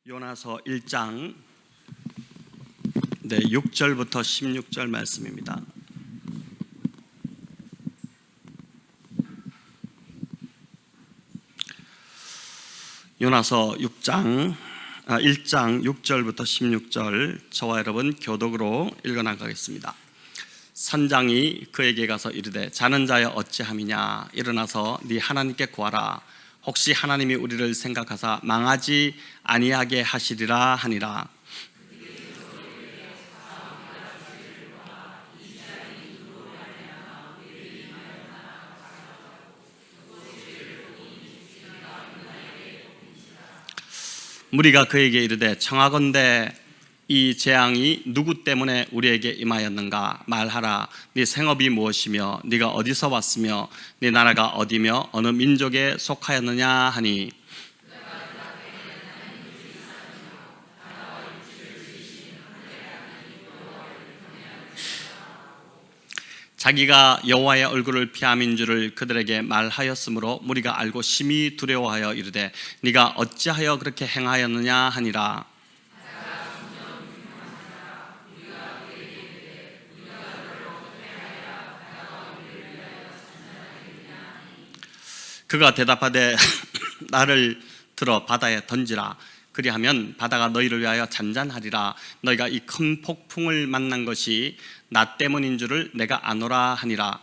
요나서 1장 6절부터 16절 말씀입니다. 요나서 1장 6절부터 16절 저와 여러분 교독으로 읽어나가겠습니다. 선장이 그에게 가서 이르되 자는 자여 어찌함이냐 일어나서 네 하나님께 구하라. 혹시 하나님이 우리를 생각하사 망하지 아니하게 하시리라 하니라. 무리가 그에게 이르되 청하건대 이 재앙이 누구 때문에 우리에게 임하였는가 말하라. 네 생업이 무엇이며 네가 어디서 왔으며 네 나라가 어디며 어느 민족에 속하였느냐 하니 자기가 여호와의 얼굴을 피함인 줄을 그들에게 말하였으므로 무리가 알고 심히 두려워하여 이르되 네가 어찌하여 그렇게 행하였느냐 하니라. 그가 대답하되 나를 들어 바다에 던지라. 그리하면 바다가 너희를 위하여 잔잔하리라. 너희가 이 큰 폭풍을 만난 것이 나 때문인 줄을 내가 아노라 하니라.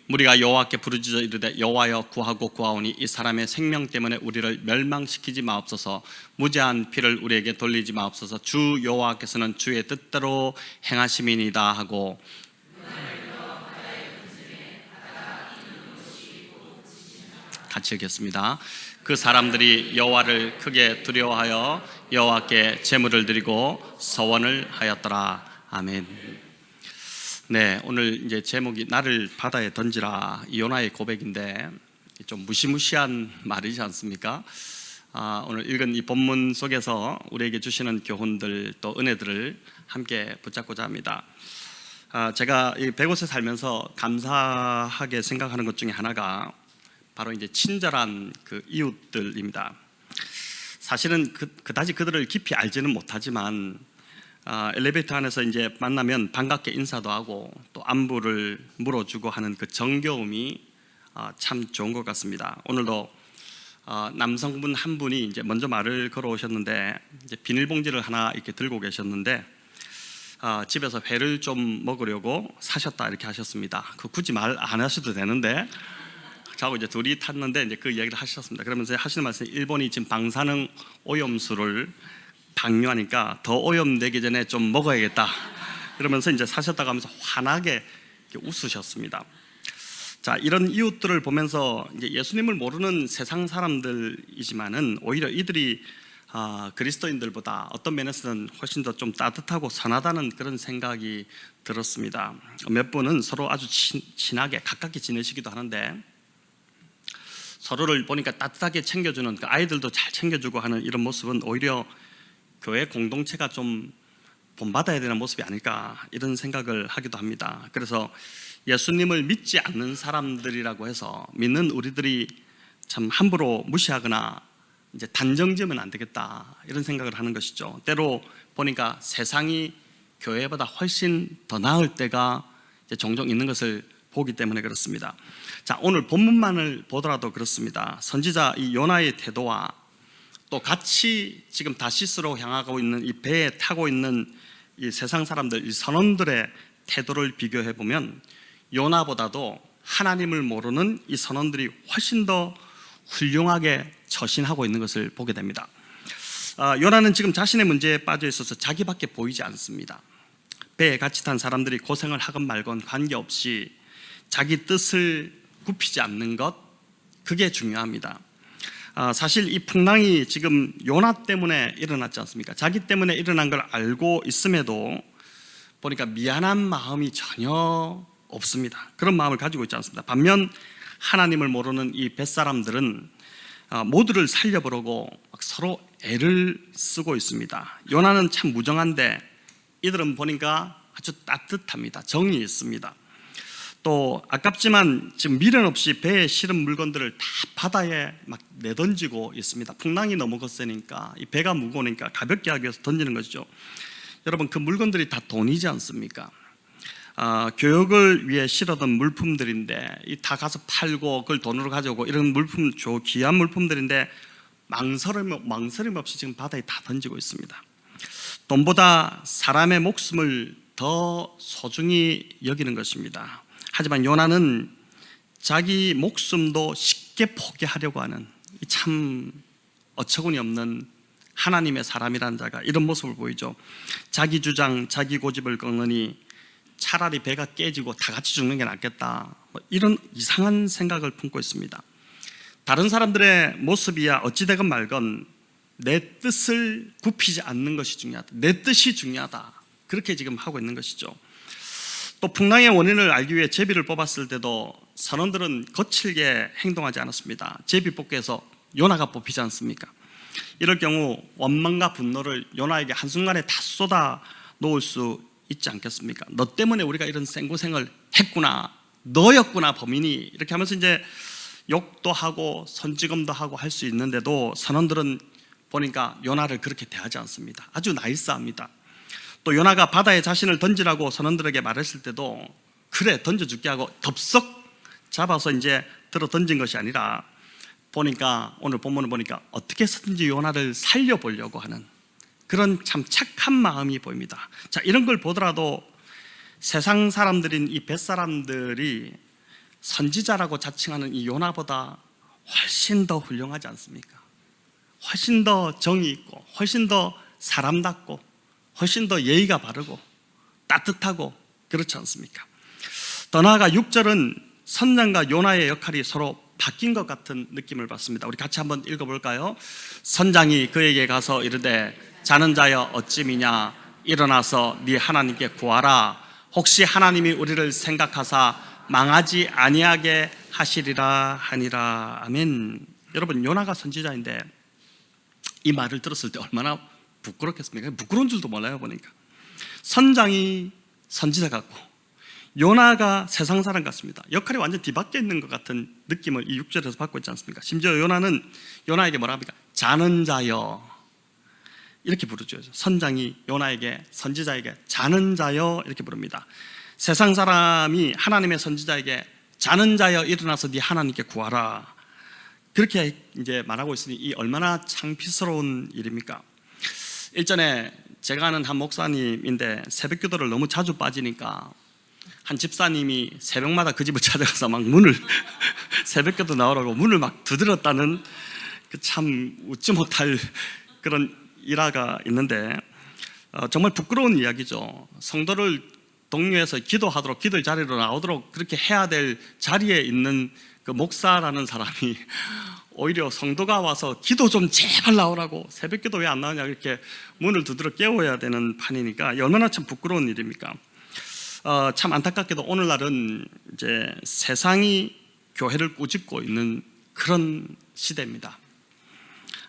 무리가 여호와께 부르짖어 이르되 여호와여 구하고 구하오니 이 사람의 생명 때문에 우리를 멸망시키지 마옵소서. 무죄한 피를 우리에게 돌리지 마옵소서. 주 여호와께서는 주의 뜻대로 행하심이니이다 하고 같이 읽겠습니다. 그 사람들이 여호와를 크게 두려워하여 여호와께 제물을 드리고 서원을 하였더라. 아멘. 네, 오늘 이제 제목이 나를 바다에 던지라, 요나의 고백인데 좀 무시무시한 말이지 않습니까? 오늘 읽은 이 본문 속에서 우리에게 주시는 교훈들 또 은혜들을 함께 붙잡고자 합니다. 제가 이 100곳에 살면서 감사하게 생각하는 것 중에 하나가 바로 이제 친절한 그 이웃들입니다. 사실은 그다지 그들을 깊이 알지는 못하지만 엘리베이터 안에서 이제 만나면 반갑게 인사도 하고 또 안부를 물어주고 하는 그 정겨움이 참 좋은 것 같습니다. 오늘도 남성분 한 분이 이제 먼저 말을 걸어오셨는데 이제 비닐봉지를 하나 이렇게 들고 계셨는데 집에서 회를 좀 먹으려고 사셨다 이렇게 하셨습니다. 그 굳이 말 안 하셔도 되는데 저하고 이제 둘이 탔는데 이제 그 이야기를 하셨습니다. 그러면서 하시는 말씀이 일본이 지금 방사능 오염수를 방류하니까 더 오염되기 전에 좀 먹어야겠다 그러면서 이제 사셨다고 하면서 환하게 웃으셨습니다. 자, 이런 이웃들을 보면서 이제 예수님을 모르는 세상 사람들이지만은 오히려 이들이 그리스도인들보다 어떤 면에서는 훨씬 더 좀 따뜻하고 선하다는 그런 생각이 들었습니다. 몇 분은 서로 아주 친하게 가깝게 지내시기도 하는데 서로를 보니까 따뜻하게 챙겨주는, 그 아이들도 잘 챙겨주고 하는 이런 모습은 오히려 교회 공동체가 좀 본받아야 되는 모습이 아닐까 이런 생각을 하기도 합니다. 그래서 예수님을 믿지 않는 사람들이라고 해서 믿는 우리들이 참 함부로 무시하거나 이제 단정지으면 안 되겠다 이런 생각을 하는 것이죠. 때로 보니까 세상이 교회보다 훨씬 더 나을 때가 이제 종종 있는 것을 보기 때문에 그렇습니다. 자, 오늘 본문만을 보더라도 그렇습니다. 선지자 이 요나의 태도와 또 같이 지금 다시스로 향하고 있는 이 배에 타고 있는 이 세상 사람들, 이 선원들의 태도를 비교해 보면 요나보다도 하나님을 모르는 이 선원들이 훨씬 더 훌륭하게 처신하고 있는 것을 보게 됩니다. 요나는 지금 자신의 문제에 빠져 있어서 자기밖에 보이지 않습니다. 배에 같이 탄 사람들이 고생을 하건 말건 관계없이 자기 뜻을 굽히지 않는 것, 그게 중요합니다. 사실 이 풍랑이 지금 요나 때문에 일어났지 않습니까? 자기 때문에 일어난 걸 알고 있음에도 보니까 미안한 마음이 전혀 없습니다. 그런 마음을 가지고 있지 않습니다. 반면 하나님을 모르는 이 뱃사람들은 모두를 살려보려고 서로 애를 쓰고 있습니다. 요나는 참 무정한데 이들은 보니까 아주 따뜻합니다. 정이 있습니다. 또 아깝지만 지금 미련 없이 배에 실은 물건들을 다 바다에 막 내던지고 있습니다. 풍랑이 너무 거세니까 이 배가 무거우니까 가볍게 하기 위해서 던지는 것이죠. 여러분, 그 물건들이 다 돈이지 않습니까? 교육을 위해 실어둔 물품들인데 다 가서 팔고 그걸 돈으로 가져오고 이런 물품, 귀한 물품들인데 망설임 없이 지금 바다에 다 던지고 있습니다. 돈보다 사람의 목숨을 더 소중히 여기는 것입니다. 하지만 요나는 자기 목숨도 쉽게 포기하려고 하는 참 어처구니 없는 하나님의 사람이라는 자가 이런 모습을 보이죠. 자기 주장, 자기 고집을 꺾으니 차라리 배가 깨지고 다 같이 죽는 게 낫겠다, 이런 이상한 생각을 품고 있습니다. 다른 사람들의 모습이야 어찌되건 말건 내 뜻을 굽히지 않는 것이 중요하다, 내 뜻이 중요하다, 그렇게 지금 하고 있는 것이죠. 또 풍랑의 원인을 알기 위해 제비를 뽑았을 때도 선원들은 거칠게 행동하지 않았습니다. 제비 뽑기에서 요나가 뽑히지 않습니까? 이럴 경우 원망과 분노를 요나에게 한순간에 다 쏟아 놓을 수 있지 않겠습니까? 너 때문에 우리가 이런 생고생을 했구나, 너였구나 범인이, 이렇게 하면서 이제 욕도 하고 선지검도 하고 할 수 있는데도 선원들은 보니까 요나를 그렇게 대하지 않습니다. 아주 나이스합니다. 또 요나가 바다에 자신을 던지라고 선원들에게 말했을 때도 그래 던져줄게 하고 덥석 잡아서 이제 들어 던진 것이 아니라 보니까, 오늘 본문을 보니까 어떻게 해서든지 요나를 살려보려고 하는 그런 참 착한 마음이 보입니다. 자, 이런 걸 보더라도 세상 사람들인 이 뱃사람들이 선지자라고 자칭하는 이 요나보다 훨씬 더 훌륭하지 않습니까? 훨씬 더 정이 있고 훨씬 더 사람답고 훨씬 더 예의가 바르고 따뜻하고 그렇지 않습니까? 더 나아가 6절은 선장과 요나의 역할이 서로 바뀐 것 같은 느낌을 받습니다. 우리 같이 한번 읽어볼까요? 선장이 그에게 가서 이르되 자는 자여 어찌미냐, 일어나서 네 하나님께 구하라. 혹시 하나님이 우리를 생각하사 망하지 아니하게 하시리라 하니라. 아멘. 여러분, 요나가 선지자인데 이 말을 들었을 때 얼마나 부끄럽겠습니까? 부끄러운 줄도 몰라요. 보니까 선장이 선지자 같고 요나가 세상 사람 같습니다. 역할이 완전 뒤바뀌어 있는 것 같은 느낌을 이 6절에서 받고 있지 않습니까? 심지어 요나는 요나에게 뭐라 합니까? 자는 자여, 이렇게 부르죠. 선장이 요나에게, 선지자에게 자는 자여 이렇게 부릅니다. 세상 사람이 하나님의 선지자에게 자는 자여 일어나서 네 하나님께 구하라, 그렇게 이제 말하고 있으니 이 얼마나 창피스러운 일입니까? 일전에 제가 아는 한 목사님인데 새벽 기도를 너무 자주 빠지니까 한 집사님이 새벽마다 그 집을 찾아가서 막 문을 새벽 기도 나오라고 문을 막 두드렸다는 그 참 웃지 못할 그런 일화가 있는데 정말 부끄러운 이야기죠. 성도를 독려해서 기도하도록, 기도의 자리로 나오도록 그렇게 해야 될 자리에 있는 그 목사라는 사람이 오히려 성도가 와서 기도 좀 제발 나오라고, 새벽 기도 왜 안 나오냐 이렇게 문을 두드려 깨워야 되는 판이니까 얼마나 참 부끄러운 일입니까? 참 안타깝게도 오늘날은 이제 세상이 교회를 꾸짖고 있는 그런 시대입니다.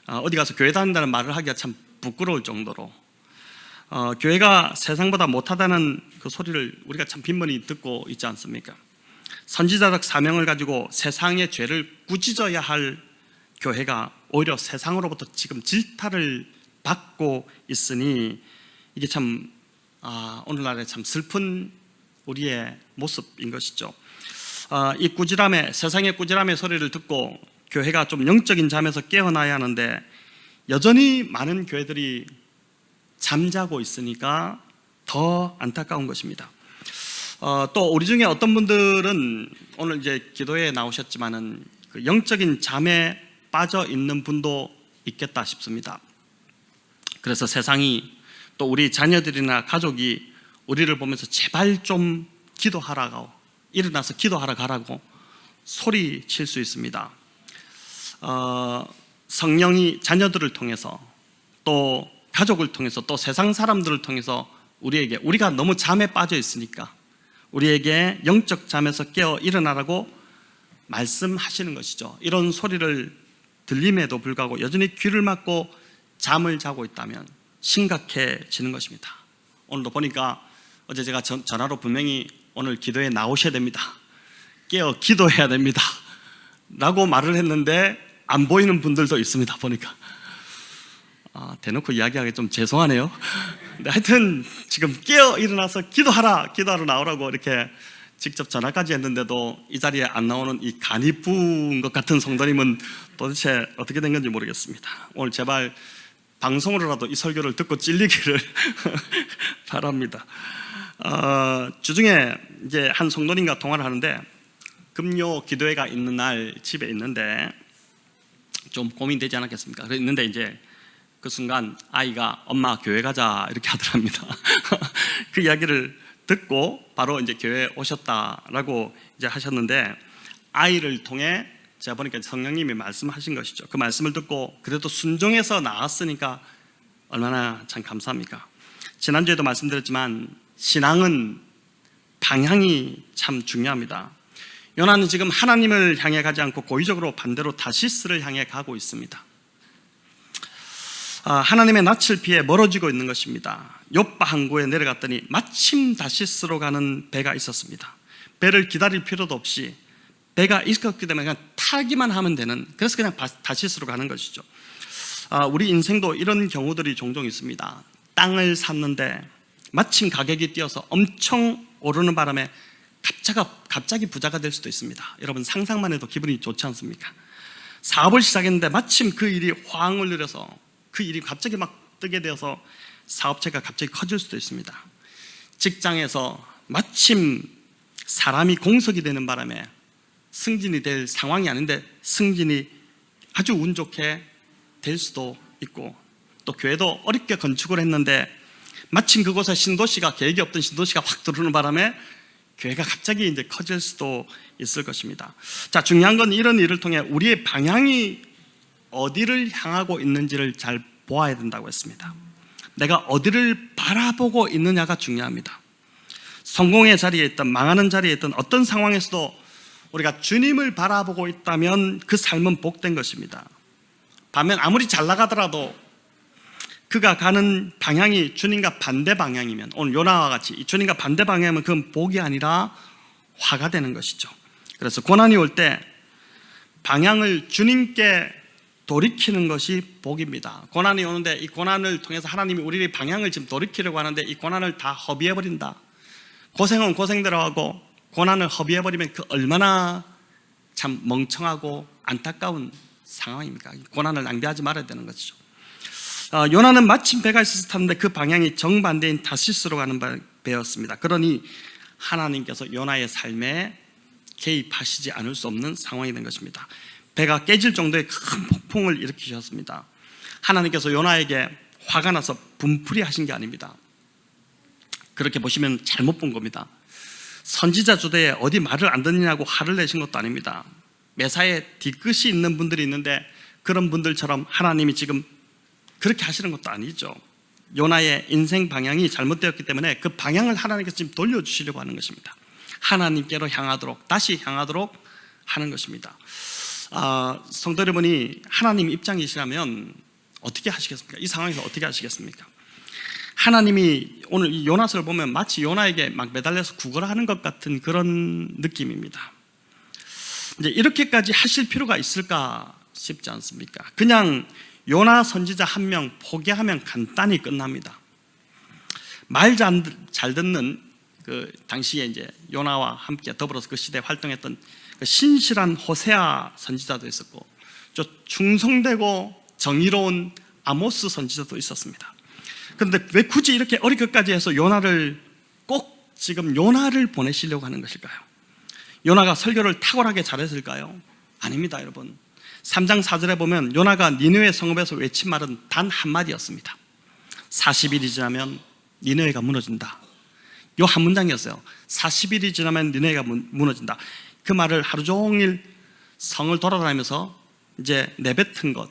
어디 가서 교회 다닌다는 말을 하기가 참 부끄러울 정도로 교회가 세상보다 못하다는 그 소리를 우리가 참 빈번히 듣고 있지 않습니까? 선지자적 사명을 가지고 세상의 죄를 꾸짖어야 할 교회가 오히려 세상으로부터 지금 질타를 받고 있으니 이게 참 오늘날의 참 슬픈 우리의 모습인 것이죠. 이 꾸지람의, 세상의 꾸지람의 소리를 듣고 교회가 좀 영적인 잠에서 깨어나야 하는데 여전히 많은 교회들이 잠자고 있으니까 더 안타까운 것입니다. 또 우리 중에 어떤 분들은 오늘 이제 기도에 나오셨지만은 그 영적인 잠에 빠져 있는 분도 있겠다 싶습니다. 그래서 세상이 또 우리 자녀들이나 가족이 우리를 보면서 제발 좀 기도하라고, 일어나서 기도하라 가라고 소리칠 수 있습니다. 성령이 자녀들을 통해서 또 가족을 통해서 또 세상 사람들을 통해서 우리에게, 우리가 너무 잠에 빠져 있으니까 우리에게 영적 잠에서 깨어 일어나라고 말씀하시는 것이죠. 이런 소리를 들림에도 불구하고 여전히 귀를 막고 잠을 자고 있다면 심각해지는 것입니다. 오늘도 보니까 어제 제가 전화로 분명히 오늘 기도에 나오셔야 됩니다, 깨어 기도해야 됩니다 라고 말을 했는데 안 보이는 분들도 있습니다. 보니까 대놓고 이야기하기 좀 죄송하네요. 근데 하여튼 지금 깨어 일어나서 기도하러 나오라고 이렇게 직접 전화까지 했는데도 이 자리에 안 나오는 이 간이 부은 것 같은 성도님은 도대체 어떻게 된 건지 모르겠습니다. 오늘 제발 방송으로라도 이 설교를 듣고 찔리기를 바랍니다. 주중에 이제 한 성도님과 통화를 하는데 금요 기도회가 있는 날 집에 있는데 좀 고민되지 않았겠습니까? 그랬는데 이제 그 순간 아이가 엄마 교회 가자 이렇게 하더랍니다. 그 이야기를 듣고 바로 이제 교회에 오셨다라고 이제 하셨는데, 아이를 통해 제가 보니까 성령님이 말씀하신 것이죠. 그 말씀을 듣고 그래도 순종해서 나왔으니까 얼마나 참 감사합니까? 지난주에도 말씀드렸지만 신앙은 방향이 참 중요합니다. 요나는 지금 하나님을 향해 가지 않고 고의적으로 반대로 다시스를 향해 가고 있습니다. 하나님의 낯을 피해 멀어지고 있는 것입니다. 욥바 항구에 내려갔더니 마침 다시스로 가는 배가 있었습니다. 배를 기다릴 필요도 없이 배가 있었기 때문에 그냥 타기만 하면 되는, 그래서 그냥 다시스로 가는 것이죠. 우리 인생도 이런 경우들이 종종 있습니다. 땅을 샀는데 마침 가격이 뛰어서 엄청 오르는 바람에 갑자기 부자가 될 수도 있습니다. 여러분 상상만 해도 기분이 좋지 않습니까? 사업을 시작했는데 마침 그 일이 화응을 누려서 그 일이 갑자기 막 뜨게 되어서 사업체가 갑자기 커질 수도 있습니다. 직장에서 마침 사람이 공석이 되는 바람에 승진이 될 상황이 아닌데 승진이 아주 운 좋게 될 수도 있고, 또 교회도 어렵게 건축을 했는데 마침 그곳에 신도시가, 계획이 없던 신도시가 확 들어오는 바람에 교회가 갑자기 이제 커질 수도 있을 것입니다. 자, 중요한 건 이런 일을 통해 우리의 방향이 어디를 향하고 있는지를 잘 보아야 된다고 했습니다. 내가 어디를 바라보고 있느냐가 중요합니다. 성공의 자리에 있든 망하는 자리에 있든 어떤 상황에서도 우리가 주님을 바라보고 있다면 그 삶은 복된 것입니다. 반면 아무리 잘 나가더라도 그가 가는 방향이 주님과 반대 방향이면, 오늘 요나와 같이 주님과 반대 방향이면 그건 복이 아니라 화가 되는 것이죠. 그래서 고난이 올 때 방향을 주님께 돌이키는 것이 복입니다. 고난이 오는데 이 고난을 통해서 하나님이 우리의 방향을 지금 돌이키려고 하는데 이 고난을 다 허비해버린다. 고생은 고생대로 하고 고난을 허비해버리면 그 얼마나 참 멍청하고 안타까운 상황입니까? 고난을 낭비하지 말아야 되는 것이죠. 요나는 마침 배가 있어서 탔는데 그 방향이 정반대인 다시스로 가는 배였습니다. 그러니 하나님께서 요나의 삶에 개입하시지 않을 수 없는 상황이 된 것입니다. 배가 깨질 정도의 큰 폭풍을 일으키셨습니다. 하나님께서 요나에게 화가 나서 분풀이 하신 게 아닙니다. 그렇게 보시면 잘못 본 겁니다. 선지자 주대에 어디 말을 안 듣느냐고 화를 내신 것도 아닙니다. 매사에 뒤끝이 있는 분들이 있는데 그런 분들처럼 하나님이 지금 그렇게 하시는 것도 아니죠. 요나의 인생 방향이 잘못되었기 때문에 그 방향을 하나님께서 지금 돌려주시려고 하는 것입니다. 하나님께로 향하도록, 다시 향하도록 하는 것입니다. 성도 여러분이 하나님 입장이시라면 어떻게 하시겠습니까? 이 상황에서 어떻게 하시겠습니까? 하나님이 오늘 이 요나서를 보면 마치 요나에게 막 매달려서 구걸하는 것 같은 그런 느낌입니다. 이제 이렇게까지 하실 필요가 있을까 싶지 않습니까? 그냥 요나 선지자 한 명 포기하면 간단히 끝납니다. 말 잘 듣는 그 당시에 이제 요나와 함께 더불어서 그 시대에 활동했던 그 신실한 호세아 선지자도 있었고, 저 충성되고 정의로운 아모스 선지자도 있었습니다. 그런데 왜 굳이 이렇게 어렵게까지 해서 요나를 꼭 지금 요나를 보내시려고 하는 것일까요? 요나가 설교를 탁월하게 잘했을까요? 아닙니다, 여러분. 3장 4절에 보면 요나가 니느웨 성읍에서 외친 말은 단 한마디였습니다. 40일이 지나면 니느웨가 무너진다. 요 한 문장이었어요. 40일이 지나면 니느웨가 무너진다. 그 말을 하루 종일 성을 돌아다니면서 이제 내뱉은 것,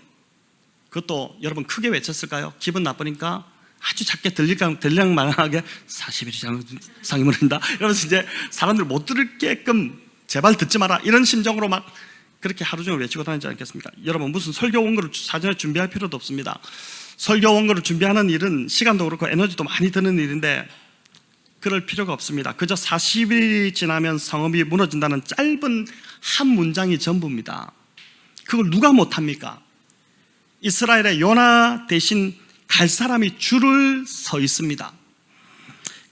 그것도 여러분 크게 외쳤을까요? 기분 나쁘니까 아주 작게 들리랑 말하게 40일이 지나면 성이 무너진다 이러면서 이제 사람들 못 들을게끔 제발 듣지 마라 이런 심정으로 막 그렇게 하루 종일 외치고 다니지 않겠습니까? 여러분 무슨 설교 원고를 사전에 준비할 필요도 없습니다. 설교 원고를 준비하는 일은 시간도 그렇고 에너지도 많이 드는 일인데 그럴 필요가 없습니다. 그저 40일이 지나면 성읍이 무너진다는 짧은 한 문장이 전부입니다. 그걸 누가 못합니까? 이스라엘의 요나 대신 갈 사람이 줄을 서 있습니다.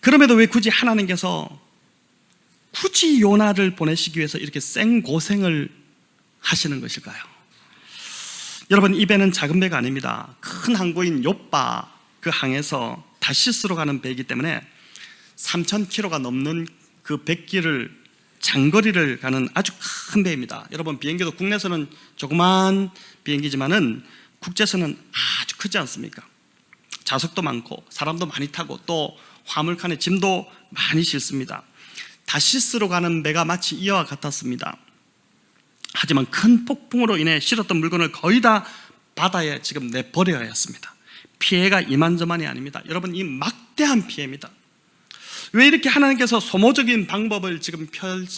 그럼에도 왜 굳이 하나님께서 굳이 요나를 보내시기 위해서 이렇게 생고생을 하시는 것일까요? 여러분, 이 배는 작은 배가 아닙니다. 큰 항구인 욥바 그 항에서 다시스로 가는 배이기 때문에 3,000km가 넘는 그 백길을 장거리를 가는 아주 큰 배입니다. 여러분, 비행기도 국내에서는 조그만 비행기지만은 국제선은 아주 크지 않습니까? 좌석도 많고 사람도 많이 타고 또 화물칸에 짐도 많이 실습니다. 다시스로 가는 배가 마치 이와 같았습니다. 하지만 큰 폭풍으로 인해 실었던 물건을 거의 다 바다에 지금 내버려야 했습니다. 피해가 이만저만이 아닙니다. 여러분, 이 막대한 피해입니다. 왜 이렇게 하나님께서 소모적인 방법을 지금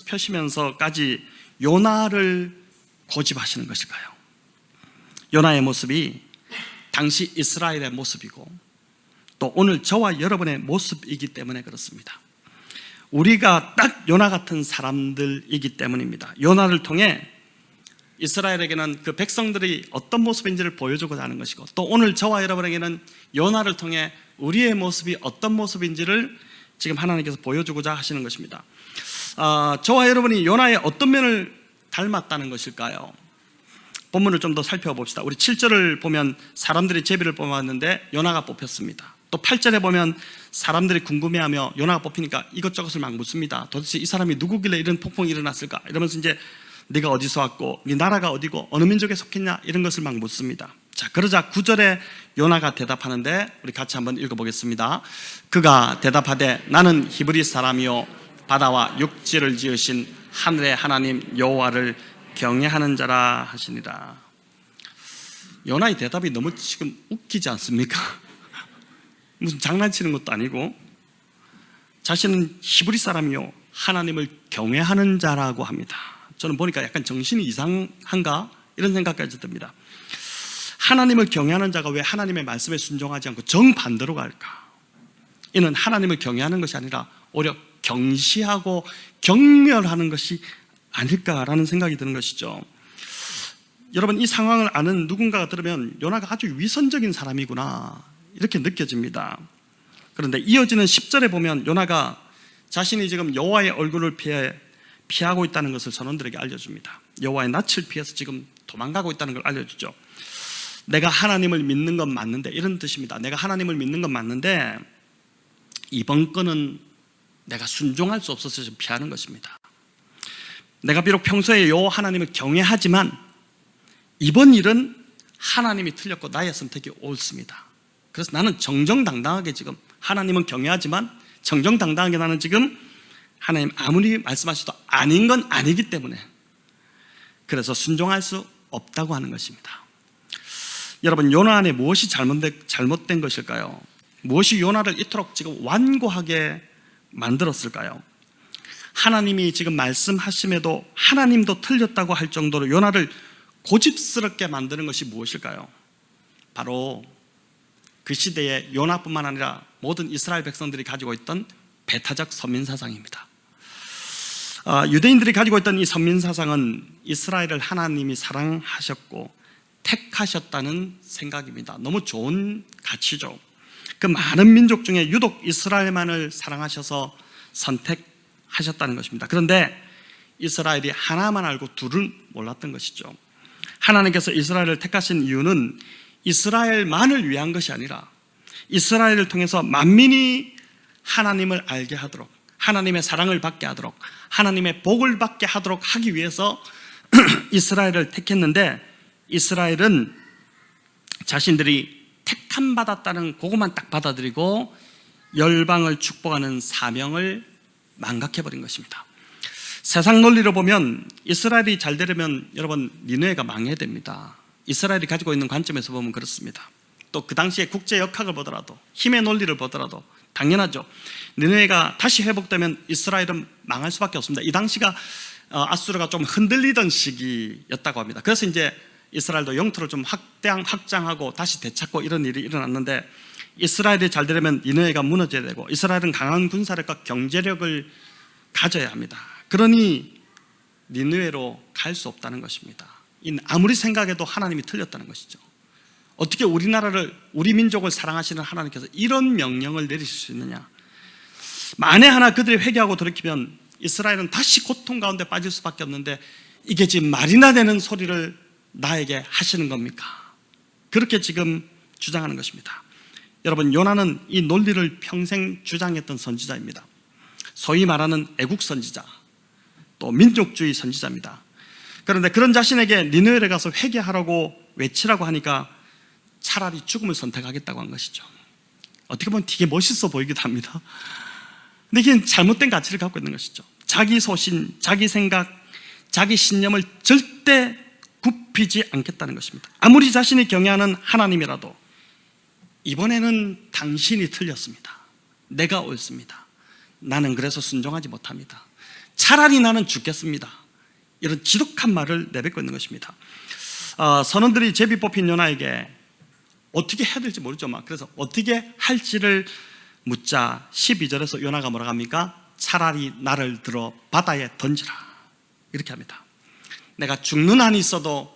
펴시면서까지 요나를 고집하시는 것일까요? 요나의 모습이 당시 이스라엘의 모습이고 또 오늘 저와 여러분의 모습이기 때문에 그렇습니다. 우리가 딱 요나 같은 사람들이기 때문입니다. 요나를 통해 이스라엘에게는 그 백성들이 어떤 모습인지를 보여주고자 하는 것이고 또 오늘 저와 여러분에게는 요나를 통해 우리의 모습이 어떤 모습인지를 지금 하나님께서 보여주고자 하시는 것입니다. 저와 여러분이 요나의 어떤 면을 닮았다는 것일까요? 본문을 좀 더 살펴봅시다. 우리 7절을 보면 사람들이 제비를 뽑았는데 요나가 뽑혔습니다. 또 8절에 보면 사람들이 궁금해하며 요나가 뽑히니까 이것저것을 막 묻습니다. 도대체 이 사람이 누구길래 이런 폭풍이 일어났을까? 이러면서 이제 네가 어디서 왔고 네 나라가 어디고 어느 민족에 속했냐 이런 것을 막 묻습니다. 자, 그러자 9절에 요나가 대답하는데 우리 같이 한번 읽어보겠습니다. 그가 대답하되 나는 히브리 사람이요 바다와 육지를 지으신 하늘의 하나님 여호와를 경외하는 자라 하시니라. 요나의 대답이 너무 지금 웃기지 않습니까? 무슨 장난치는 것도 아니고 자신은 히브리 사람이요 하나님을 경외하는 자라고 합니다. 저는 보니까 약간 정신이 이상한가 이런 생각까지 듭니다. 하나님을 경외하는 자가 왜 하나님의 말씀에 순종하지 않고 정반대로 갈까? 이는 하나님을 경외하는 것이 아니라 오히려 경시하고 경멸하는 것이 아닐까라는 생각이 드는 것이죠. 여러분, 이 상황을 아는 누군가가 들으면 요나가 아주 위선적인 사람이구나 이렇게 느껴집니다. 그런데 이어지는 10절에 보면 요나가 자신이 지금 여호와의 얼굴을 피하고 있다는 것을 선원들에게 알려줍니다. 여호와의 낯을 피해서 지금 도망가고 있다는 걸 알려주죠. 내가 하나님을 믿는 건 맞는데, 이런 뜻입니다. 내가 하나님을 믿는 건 맞는데 이번 건은 내가 순종할 수 없어서 좀 피하는 것입니다. 내가 비록 평소에 여호와 하나님을 경외하지만 이번 일은 하나님이 틀렸고 나의 선택이 옳습니다. 그래서 나는 정정당당하게 지금 하나님은 경외하지만 정정당당하게 나는 지금 하나님 아무리 말씀하셔도 아닌 건 아니기 때문에 그래서 순종할 수 없다고 하는 것입니다. 여러분, 요나 안에 무엇이 잘못된 것일까요? 무엇이 요나를 이토록 지금 완고하게 만들었을까요? 하나님이 지금 말씀하심에도 하나님도 틀렸다고 할 정도로 요나를 고집스럽게 만드는 것이 무엇일까요? 바로 그 시대에 요나뿐만 아니라 모든 이스라엘 백성들이 가지고 있던 배타적 선민사상입니다. 유대인들이 가지고 있던 이 선민사상은 이스라엘을 하나님이 사랑하셨고 택하셨다는 생각입니다. 너무 좋은 가치죠. 그 많은 민족 중에 유독 이스라엘만을 사랑하셔서 선택하셨다는 것입니다. 그런데 이스라엘이 하나만 알고 둘을 몰랐던 것이죠. 하나님께서 이스라엘을 택하신 이유는 이스라엘만을 위한 것이 아니라 이스라엘을 통해서 만민이 하나님을 알게 하도록, 하나님의 사랑을 받게 하도록, 하나님의 복을 받게 하도록 하기 위해서 이스라엘을 택했는데 이스라엘은 자신들이 택함 받았다는 그것만 딱 받아들이고 열방을 축복하는 사명을 망각해버린 것입니다. 세상 논리로 보면 이스라엘이 잘 되려면 여러분 니느웨가 망해야 됩니다. 이스라엘이 가지고 있는 관점에서 보면 그렇습니다. 또 그 당시에 국제 역학을 보더라도 힘의 논리를 보더라도 당연하죠. 니느웨가 다시 회복되면 이스라엘은 망할 수밖에 없습니다. 이 당시가 아수르가 좀 흔들리던 시기였다고 합니다. 그래서 이제 이스라엘도 영토를 좀 확장하고 다시 되찾고 이런 일이 일어났는데 이스라엘이 잘 되려면 니느웨가 무너져야 되고 이스라엘은 강한 군사력과 경제력을 가져야 합니다. 그러니 니느웨로 갈 수 없다는 것입니다. 아무리 생각해도 하나님이 틀렸다는 것이죠. 어떻게 우리나라를, 우리 민족을 사랑하시는 하나님께서 이런 명령을 내리실 수 있느냐. 만에 하나 그들이 회개하고 돌이키면 이스라엘은 다시 고통 가운데 빠질 수밖에 없는데 이게 지금 말이나 되는 소리를 나에게 하시는 겁니까? 그렇게 지금 주장하는 것입니다. 여러분, 요나는 이 논리를 평생 주장했던 선지자입니다. 소위 말하는 애국 선지자, 또 민족주의 선지자입니다. 그런데 그런 자신에게 니느웨에 가서 회개하라고 외치라고 하니까 차라리 죽음을 선택하겠다고 한 것이죠. 어떻게 보면 되게 멋있어 보이기도 합니다. 근데 이게 잘못된 가치를 갖고 있는 것이죠. 자기 소신, 자기 생각, 자기 신념을 절대 굽히지 않겠다는 것입니다. 아무리 자신이 경외하는 하나님이라도 이번에는 당신이 틀렸습니다. 내가 옳습니다. 나는 그래서 순종하지 못합니다. 차라리 나는 죽겠습니다. 이런 지독한 말을 내뱉고 있는 것입니다. 선원들이 제비 뽑힌 요나에게 어떻게 해야 될지 모르죠. 그래서 어떻게 할지를 묻자 12절에서 요나가 뭐라고 합니까? 차라리 나를 들어 바다에 던지라, 이렇게 합니다. 내가 죽는 한이 있어도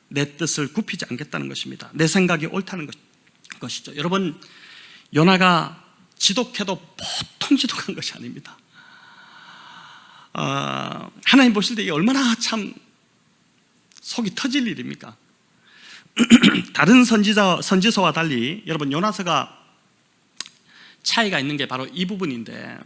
내 뜻을 굽히지 않겠다는 것입니다. 내 생각이 옳다는 것이죠. 여러분, 요나가 지독해도 보통 지독한 것이 아닙니다. 하나님 보실 때 이게 얼마나 참 속이 터질 일입니까? 다른 선지서와 달리 여러분, 요나서가 차이가 있는 게 바로 이 부분인데,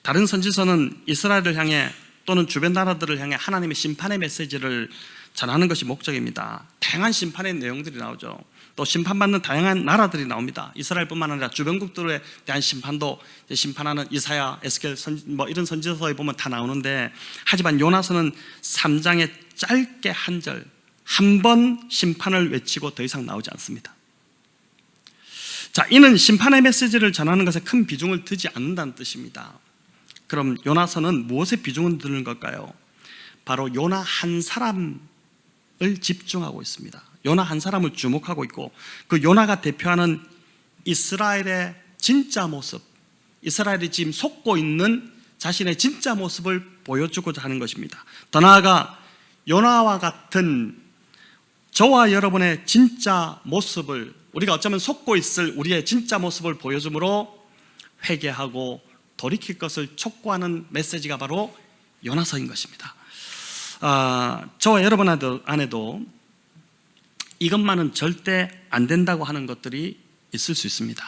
다른 선지서는 이스라엘을 향해 또는 주변 나라들을 향해 하나님의 심판의 메시지를 전하는 것이 목적입니다. 다양한 심판의 내용들이 나오죠. 또 심판받는 다양한 나라들이 나옵니다. 이스라엘뿐만 아니라 주변국들에 대한 심판도 심판하는 이사야, 에스겔 이런 선지서에 보면 다 나오는데, 하지만 요나서는 3장에 짧게 한 절, 한 번 심판을 외치고 더 이상 나오지 않습니다. 자, 이는 심판의 메시지를 전하는 것에 큰 비중을 두지 않는다는 뜻입니다. 그럼 요나서는 무엇에 비중을 두는 걸까요? 바로 요나 한 사람을 집중하고 있습니다. 요나 한 사람을 주목하고 있고, 그 요나가 대표하는 이스라엘의 진짜 모습, 이스라엘이 지금 속고 있는 자신의 진짜 모습을 보여주고자 하는 것입니다. 더 나아가 요나와 같은 저와 여러분의 진짜 모습을, 우리가 어쩌면 속고 있을 우리의 진짜 모습을 보여줌으로 회개하고 돌이킬 것을 촉구하는 메시지가 바로 요나서인 것입니다. 저와 여러분 안에도 이것만은 절대 안 된다고 하는 것들이 있을 수 있습니다.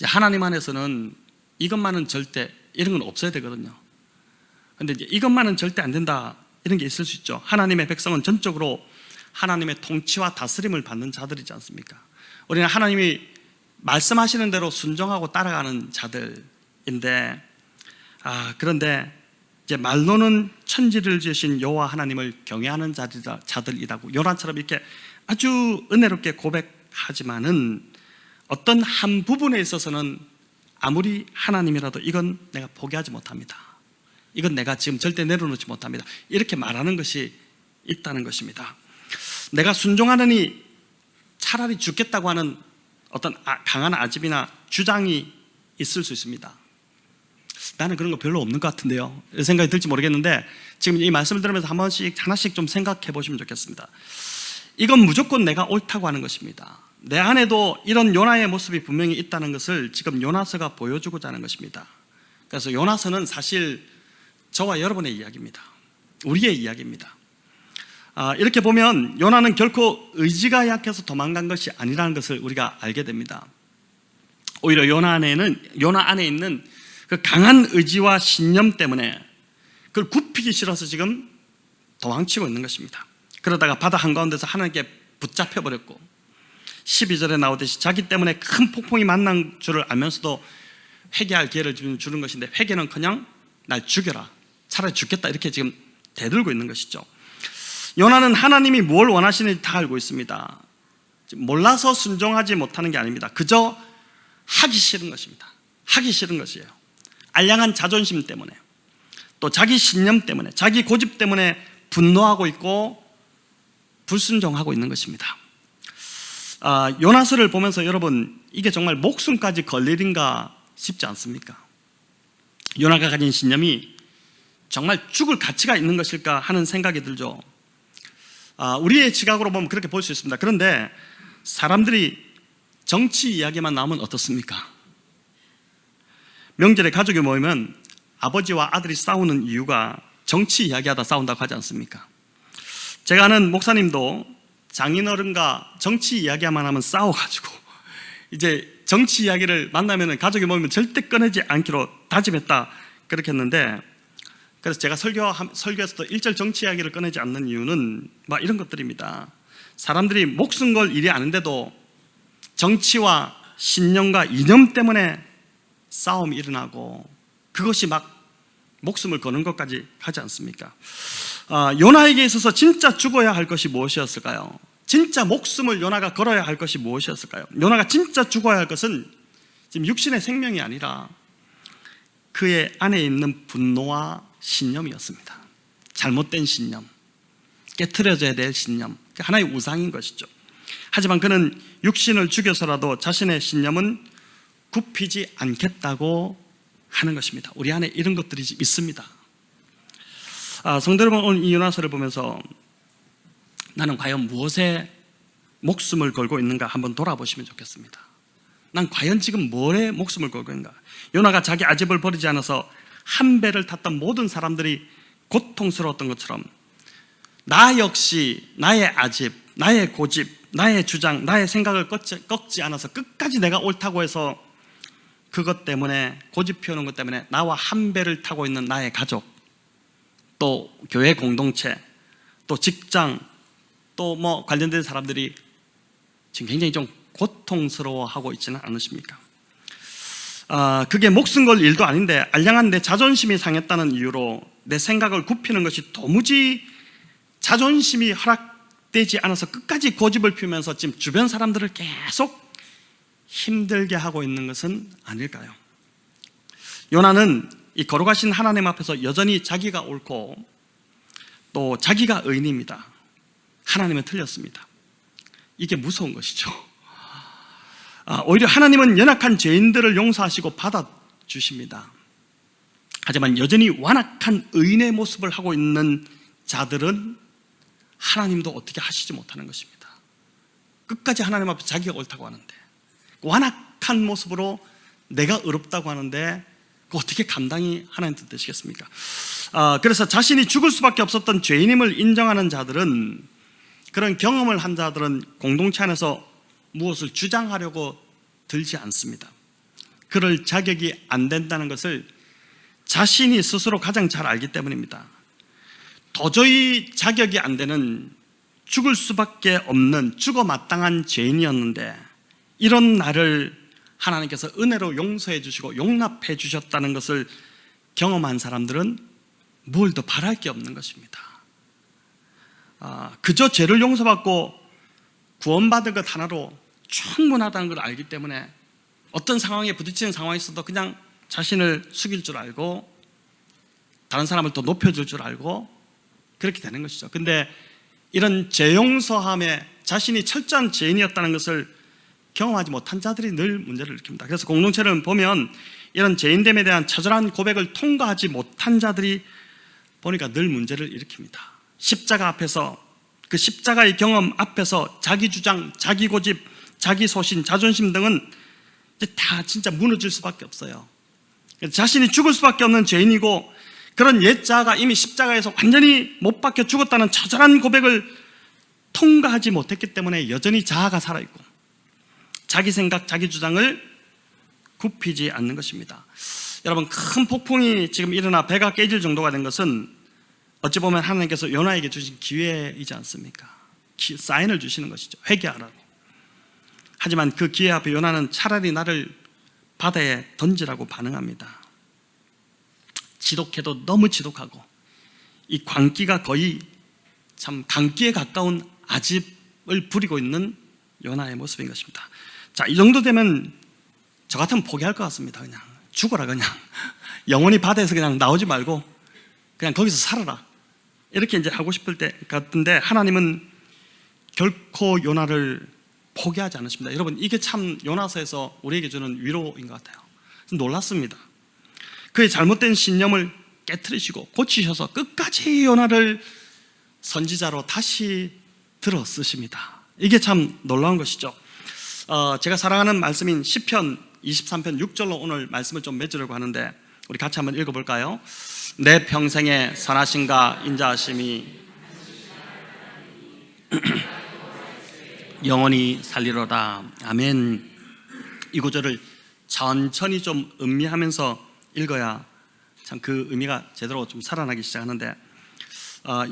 하나님 안에서는 이것만은 절대, 이런 건 없어야 되거든요. 그런데 이것만은 절대 안 된다, 이런 게 있을 수 있죠. 하나님의 백성은 전적으로 하나님의 통치와 다스림을 받는 자들이지 않습니까? 우리는 하나님이 말씀하시는 대로 순종하고 따라가는 자들인데, 그런데 이제 말로는 천지를 지으신 여호와 하나님을 경외하는 자들이라고 요나처럼 이렇게 아주 은혜롭게 고백하지만은 어떤 한 부분에 있어서는 아무리 하나님이라도 이건 내가 포기하지 못합니다. 이건 내가 지금 절대 내려놓지 못합니다. 이렇게 말하는 것이 있다는 것입니다. 내가 순종하느니 차라리 죽겠다고 하는 어떤 강한 아집이나 주장이 있을 수 있습니다. 나는 그런 거 별로 없는 것 같은데요, 이런 생각이 들지 모르겠는데, 지금 이 말씀을 들으면서 한 번씩 하나씩 좀 생각해 보시면 좋겠습니다. 이건 무조건 내가 옳다고 하는 것입니다. 내 안에도 이런 요나의 모습이 분명히 있다는 것을 지금 요나서가 보여주고자 하는 것입니다. 그래서 요나서는 사실 저와 여러분의 이야기입니다. 우리의 이야기입니다. 이렇게 보면 요나는 결코 의지가 약해서 도망간 것이 아니라는 것을 우리가 알게 됩니다. 오히려 요나 안에 있는 그 강한 의지와 신념 때문에 그걸 굽히기 싫어서 지금 도망치고 있는 것입니다. 그러다가 바다 한가운데서 하나님께 붙잡혀 버렸고, 12절에 나오듯이 자기 때문에 큰 폭풍이 만난 줄을 알면서도 회개할 기회를 주는 것인데, 회개는커녕 날 죽여라, 차라리 죽겠다, 이렇게 지금 대들고 있는 것이죠. 요나는 하나님이 뭘 원하시는지 다 알고 있습니다. 몰라서 순종하지 못하는 게 아닙니다. 그저 하기 싫은 것입니다. 하기 싫은 것이에요. 알량한 자존심 때문에, 또 자기 신념 때문에, 자기 고집 때문에 분노하고 있고 불순종하고 있는 것입니다. 요나서를 보면서 여러분, 이게 정말 목숨까지 걸릴 일인가 싶지 않습니까? 요나가 가진 신념이 정말 죽을 가치가 있는 것일까 하는 생각이 들죠. 우리의 지각으로 보면 그렇게 볼 수 있습니다. 그런데 사람들이 정치 이야기만 나오면 어떻습니까? 명절에 가족이 모이면 아버지와 아들이 싸우는 이유가 정치 이야기하다 싸운다고 하지 않습니까? 제가 아는 목사님도 장인어른과 정치 이야기만 하면 싸워가지고 이제 정치 이야기를 만나면 가족이 모이면 절대 꺼내지 않기로 다짐했다 그렇게 했는데, 그래서 제가 설교에서도 일절 정치 이야기를 꺼내지 않는 이유는 막 이런 것들입니다. 사람들이 목숨 걸 일이 아닌데도 정치와 신념과 이념 때문에 싸움이 일어나고 그것이 막 목숨을 거는 것까지 하지 않습니까? 요나에게 있어서 진짜 죽어야 할 것이 무엇이었을까요? 진짜 목숨을 요나가 걸어야 할 것이 무엇이었을까요? 요나가 진짜 죽어야 할 것은 지금 육신의 생명이 아니라 그의 안에 있는 분노와 신념이었습니다. 잘못된 신념, 깨트려져야 될 신념, 하나의 우상인 것이죠. 하지만 그는 육신을 죽여서라도 자신의 신념은 굽히지 않겠다고 하는 것입니다. 우리 안에 이런 것들이 있습니다. 성도 여러분, 오늘 이 요나서를 보면서 나는 과연 무엇에 목숨을 걸고 있는가 한번 돌아보시면 좋겠습니다. 난 과연 지금 뭐에 목숨을 걸고 있는가? 요나가 자기 아집을 버리지 않아서 한 배를 탔던 모든 사람들이 고통스러웠던 것처럼 나 역시 나의 아집, 나의 고집, 나의 주장, 나의 생각을 꺾지 않아서 끝까지 내가 옳다고 해서 그것 때문에, 고집 피우는 것 때문에 나와 한 배를 타고 있는 나의 가족, 또 교회 공동체, 또 직장, 또 뭐 관련된 사람들이 지금 굉장히 좀 고통스러워하고 있지는 않으십니까? 그게 목숨 걸 일도 아닌데 알량한 내 자존심이 상했다는 이유로 내 생각을 굽히는 것이 도무지 자존심이 허락되지 않아서 끝까지 고집을 피우면서 지금 주변 사람들을 계속 힘들게 하고 있는 것은 아닐까요? 요나는 이 거룩하신 하나님 앞에서 여전히 자기가 옳고 또 자기가 의인입니다. 하나님은 틀렸습니다. 이게 무서운 것이죠. 오히려 하나님은 연약한 죄인들을 용서하시고 받아주십니다. 하지만 여전히 완악한 의인의 모습을 하고 있는 자들은 하나님도 어떻게 하시지 못하는 것입니다. 끝까지 하나님 앞에 자기가 옳다고 하는데, 완악한 모습으로 내가 의롭다고 하는데 어떻게 감당이 하나님 뜻되시겠습니까? 그래서 자신이 죽을 수밖에 없었던 죄인임을 인정하는 자들은, 그런 경험을 한 자들은 공동체 안에서 무엇을 주장하려고 들지 않습니다. 그럴 자격이 안 된다는 것을 자신이 스스로 가장 잘 알기 때문입니다. 도저히 자격이 안 되는, 죽을 수밖에 없는 죽어 마땅한 죄인이었는데 이런 나를 하나님께서 은혜로 용서해 주시고 용납해 주셨다는 것을 경험한 사람들은 뭘 더 바랄 게 없는 것입니다. 그저 죄를 용서받고 구원받은 것 하나로 충분하다는 걸 알기 때문에 어떤 상황에 부딪히는 상황이 있어도 그냥 자신을 숙일 줄 알고 다른 사람을 더 높여줄 줄 알고 그렇게 되는 것이죠. 근데 이런 죄 용서함에 자신이 철저한 죄인이었다는 것을 경험하지 못한 자들이 늘 문제를 일으킵니다. 그래서 공동체를 보면 이런 죄인됨에 대한 처절한 고백을 통과하지 못한 자들이 보니까 늘 문제를 일으킵니다. 십자가 앞에서, 그 십자가의 경험 앞에서 자기 주장, 자기 고집, 자기 소신, 자존심 등은 이제 다 진짜 무너질 수밖에 없어요. 자신이 죽을 수밖에 없는 죄인이고 그런 옛 자아가 이미 십자가에서 완전히 못 박혀 죽었다는 처절한 고백을 통과하지 못했기 때문에 여전히 자아가 살아있고 자기 생각, 자기 주장을 굽히지 않는 것입니다. 여러분, 큰 폭풍이 지금 일어나 배가 깨질 정도가 된 것은 어찌 보면 하나님께서 요나에게 주신 기회이지 않습니까? 사인을 주시는 것이죠. 회개하라고. 하지만 그 기회 앞에 요나는 차라리 나를 바다에 던지라고 반응합니다. 지독해도 너무 지독하고 이 광기가 거의 참 강기에 가까운 아집을 부리고 있는 요나의 모습인 것입니다. 자, 이 정도 되면 저 같으면 포기할 것 같습니다. 그냥 죽어라, 그냥 영원히 바다에서 그냥 나오지 말고 그냥 거기서 살아라, 이렇게 이제 하고 싶을 때 같은데 하나님은 결코 요나를 포기하지 않으십니다. 여러분, 이게 참 요나서에서 우리에게 주는 위로인 것 같아요. 놀랐습니다. 그의 잘못된 신념을 깨트리시고 고치셔서 끝까지 요나를 선지자로 다시 들어 쓰십니다. 이게 참 놀라운 것이죠. 제가 사랑하는 말씀인 시편 23편 6절로 오늘 말씀을 좀 맺으려고 하는데, 우리 같이 한번 읽어볼까요? 내 평생의 선하심과 인자하심이 영원히 살리로다. 아멘. 이 구절을 천천히 좀 음미하면서 읽어야 참 그 의미가 제대로 좀 살아나기 시작하는데,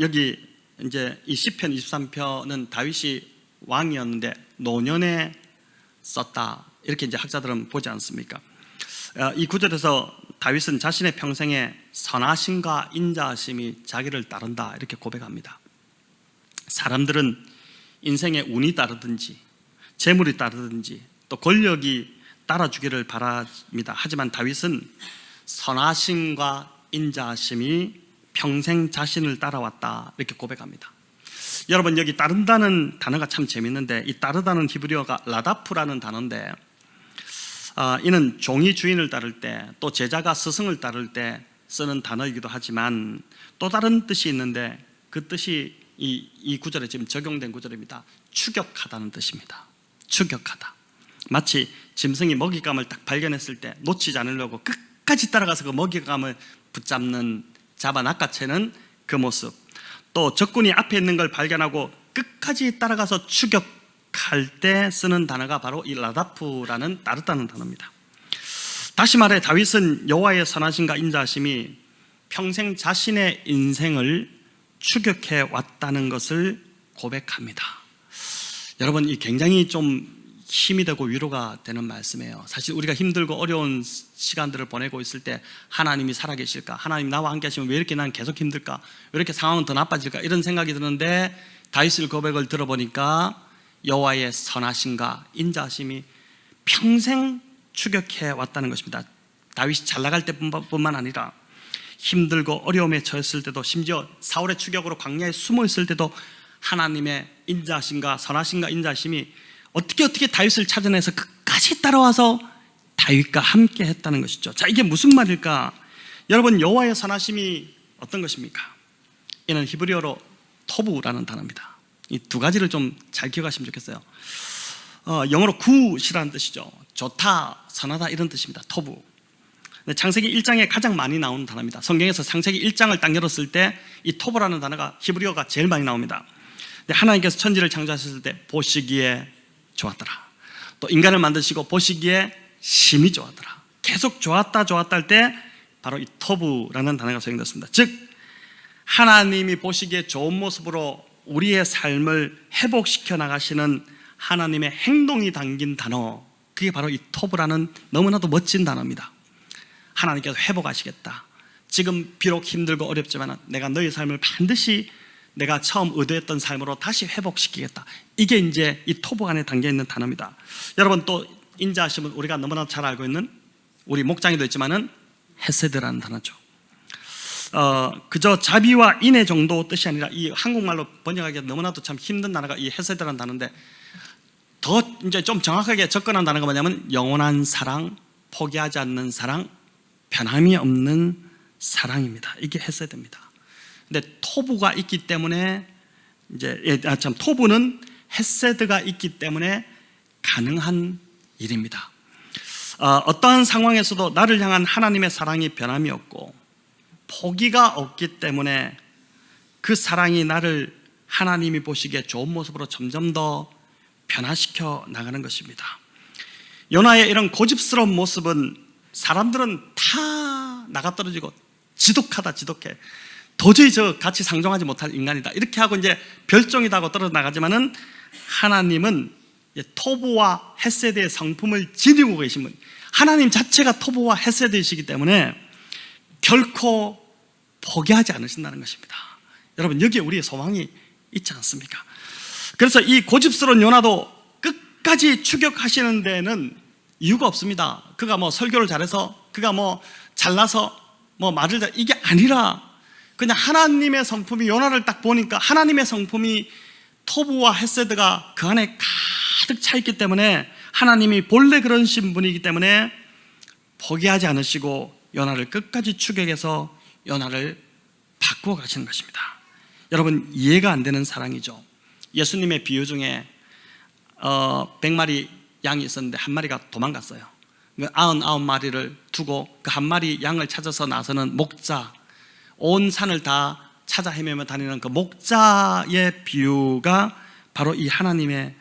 여기 이제 이 시편 23편은 다윗이 왕이었는데 노년에 썼다, 이렇게 이제 학자들은 보지 않습니까? 이 구절에서 다윗은 자신의 평생에 선하심과 인자하심이 자기를 따른다, 이렇게 고백합니다. 사람들은 인생의 운이 따르든지 재물이 따르든지 또 권력이 따라주기를 바랍니다. 하지만 다윗은 선하심과 인자하심이 평생 자신을 따라왔다, 이렇게 고백합니다. 여러분, 여기 따른다는 단어가 참 재밌는데, 이 따르다는 히브리어가 라다프라는 단어인데, 이는 종이 주인을 따를 때, 또 제자가 스승을 따를 때 쓰는 단어이기도 하지만 또 다른 뜻이 있는데, 그 뜻이 이 구절에 지금 적용된 구절입니다. 추격하다는 뜻입니다. 추격하다. 마치 짐승이 먹잇감을 딱 발견했을 때 놓치지 않으려고 끝까지 따라가서 그 먹잇감을 붙잡는, 잡아 낚아채는 그 모습, 또 적군이 앞에 있는 걸 발견하고 끝까지 따라가서 추격할 때 쓰는 단어가 바로 이 라다프라는 따르다는 단어입니다. 다시 말해 다윗은 여호와의 선하심과 인자하심이 평생 자신의 인생을 추격해 왔다는 것을 고백합니다. 여러분, 이 굉장히 좀 힘이 되고 위로가 되는 말씀이에요. 사실 우리가 힘들고 어려운 시간들을 보내고 있을 때 하나님이 살아계실까? 하나님 나와 함께 하시면 왜 이렇게 난 계속 힘들까? 왜 이렇게 상황은 더 나빠질까? 이런 생각이 드는데, 다윗의 고백을 들어보니까 여호와의 선하심과 인자하심이 평생 추격해 왔다는 것입니다. 다윗이 잘 나갈 때뿐만 아니라 힘들고 어려움에 처했을 때도, 심지어 사울의 추격으로 광야에 숨어 있을 때도 하나님의 인자하심과 선하심과 인자하심이 어떻게 다윗을 찾아내서 끝까지 따라와서 다윗과 함께 했다는 것이죠. 자, 이게 무슨 말일까? 여러분, 여호와의 선하심이 어떤 것입니까? 이는 히브리어로 토부라는 단어입니다. 이 두 가지를 좀 잘 기억하시면 좋겠어요. 영어로 굿이라는 뜻이죠. 좋다, 선하다, 이런 뜻입니다. 토부. 창세기 1장에 가장 많이 나오는 단어입니다. 성경에서 창세기 1장을 딱 열었을 때 이 토부라는 단어가 히브리어가 제일 많이 나옵니다. 하나님께서 천지를 창조하셨을 때 보시기에 좋았더라. 또 인간을 만드시고 보시기에 심히 좋았더라. 계속 좋았다 할 때 바로 이 토부라는 단어가 사용됐습니다. 즉 하나님이 보시기에 좋은 모습으로 우리의 삶을 회복시켜 나가시는 하나님의 행동이 담긴 단어, 그게 바로 이 토부라는 너무나도 멋진 단어입니다. 하나님께서 회복하시겠다. 지금 비록 힘들고 어렵지만 내가 너희 삶을 반드시 내가 처음 의도했던 삶으로 다시 회복시키겠다. 이게 이제 이 토부 안에 담겨 있는 단어입니다. 여러분, 또 인자하심은 우리가 너무나 잘 알고 있는, 우리 목장에도 있지만은 헤세드라는 단어죠. 그저 자비와 인애 정도 뜻이 아니라, 이 한국말로 번역하기가 너무나도 참 힘든 단어가 이 헤세드라는 단어인데, 더 이제 좀 정확하게 접근한 단어가 뭐냐면 영원한 사랑, 포기하지 않는 사랑, 변함이 없는 사랑입니다. 이게 헤세드입니다. 근데 토부가 있기 때문에 토부는 헤세드가 있기 때문에 가능한 일입니다. 어떠한 상황에서도 나를 향한 하나님의 사랑이 변함이 없고 포기가 없기 때문에 그 사랑이 나를 하나님이 보시기에 좋은 모습으로 점점 더 변화시켜 나가는 것입니다. 요나의 이런 고집스러운 모습은 사람들은 다 나가떨어지고 지독해. 도저히 저 같이 상종하지 못할 인간이다, 이렇게 하고 이제 별종이다 하고 떨어져 나가지만은, 하나님은 토부와 헤세드의 성품을 지니고 계신 분, 하나님 자체가 토부와 헤세드이시기 때문에 결코 포기하지 않으신다는 것입니다. 여러분, 여기에 우리의 소망이 있지 않습니까? 그래서 이 고집스러운 요나도 끝까지 추격하시는 데는 이유가 없습니다. 그가 뭐 설교를 잘해서, 그가 뭐 잘나서 뭐 말을 잘, 이게 아니라 그냥 하나님의 성품이, 요나를 딱 보니까 하나님의 성품이 토부와 헤세드가 그 안에 가득 차 있기 때문에 하나님이 본래 그러신 분이기 때문에 포기하지 않으시고 요나를 끝까지 추격해서 요나를 바꾸어 가시는 것입니다. 여러분, 이해가 안 되는 사랑이죠. 예수님의 비유 중에 100마리 양이 있었는데 한 마리가 도망갔어요. 99마리를 두고 그 한 마리 양을 찾아서 나서는 목자, 온 산을 다 찾아 헤매며 다니는 그 목자의 비유가 바로 이 하나님의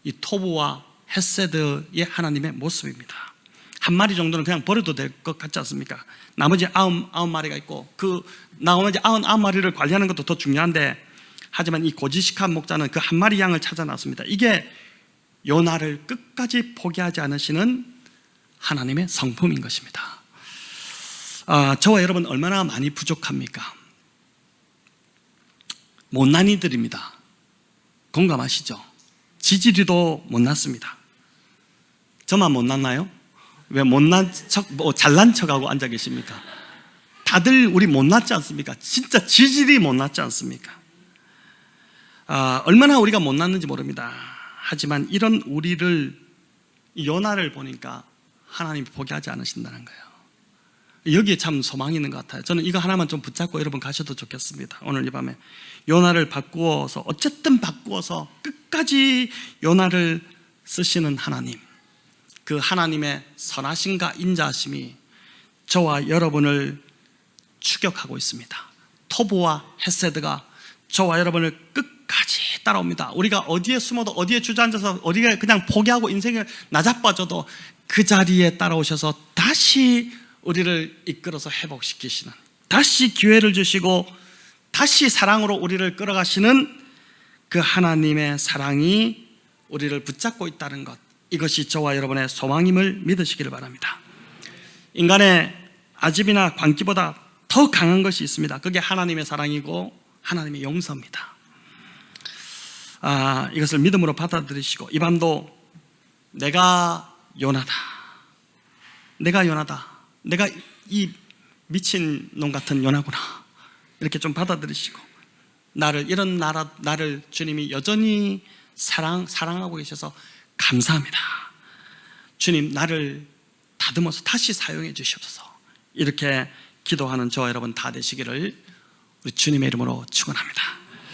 이 토부와 헤세드의 하나님의 모습입니다. 한 마리 정도는 그냥 버려도 될 것 같지 않습니까? 나머지 99마리가 있고 그 나머지 99마리를 관리하는 것도 더 중요한데, 하지만 이 고지식한 목자는 그 한 마리 양을 찾아 나섭니다. 이게 요나를 끝까지 포기하지 않으시는 하나님의 성품인 것입니다. 저와 여러분 얼마나 많이 부족합니까? 못난이들입니다. 공감하시죠? 지지리도 못났습니다. 저만 못났나요? 왜 못난 척, 잘난 척하고 앉아 계십니까? 다들 우리 못났지 않습니까? 진짜 지질이 못났지 않습니까? 얼마나 우리가 못났는지 모릅니다. 하지만 이런 우리를, 요나를 보니까 하나님이 포기하지 않으신다는 거예요. 여기에 참 소망이 있는 것 같아요. 저는 이거 하나만 좀 붙잡고 여러분 가셔도 좋겠습니다. 오늘 이 밤에 요나를 바꾸어서, 어쨌든 바꾸어서 끝까지 요나를 쓰시는 하나님, 그 하나님의 선하심과 인자하심이 저와 여러분을 추격하고 있습니다. 토보와 헤세드가 저와 여러분을 끝까지 따라옵니다. 우리가 어디에 숨어도, 어디에 주저앉아서, 어디에 그냥 포기하고 인생을 나자빠져도 그 자리에 따라오셔서 다시 우리를 이끌어서 회복시키시는, 다시 기회를 주시고 다시 사랑으로 우리를 끌어가시는 그 하나님의 사랑이 우리를 붙잡고 있다는 것, 이것이 저와 여러분의 소망임을 믿으시기를 바랍니다. 인간의 아집이나 광기보다 더 강한 것이 있습니다. 그게 하나님의 사랑이고 하나님의 용서입니다. 이것을 믿음으로 받아들이시고, 이 밤도 내가 요나다, 내가 요나다, 내가 이 미친 놈 같은 요나구나, 이렇게 좀 받아들이시고, 나를 주님이 여전히 사랑하고 계셔서 감사합니다. 주님, 나를 다듬어서 다시 사용해 주시옵소서. 이렇게 기도하는 저와 여러분 다 되시기를 우리 주님의 이름으로 축원합니다.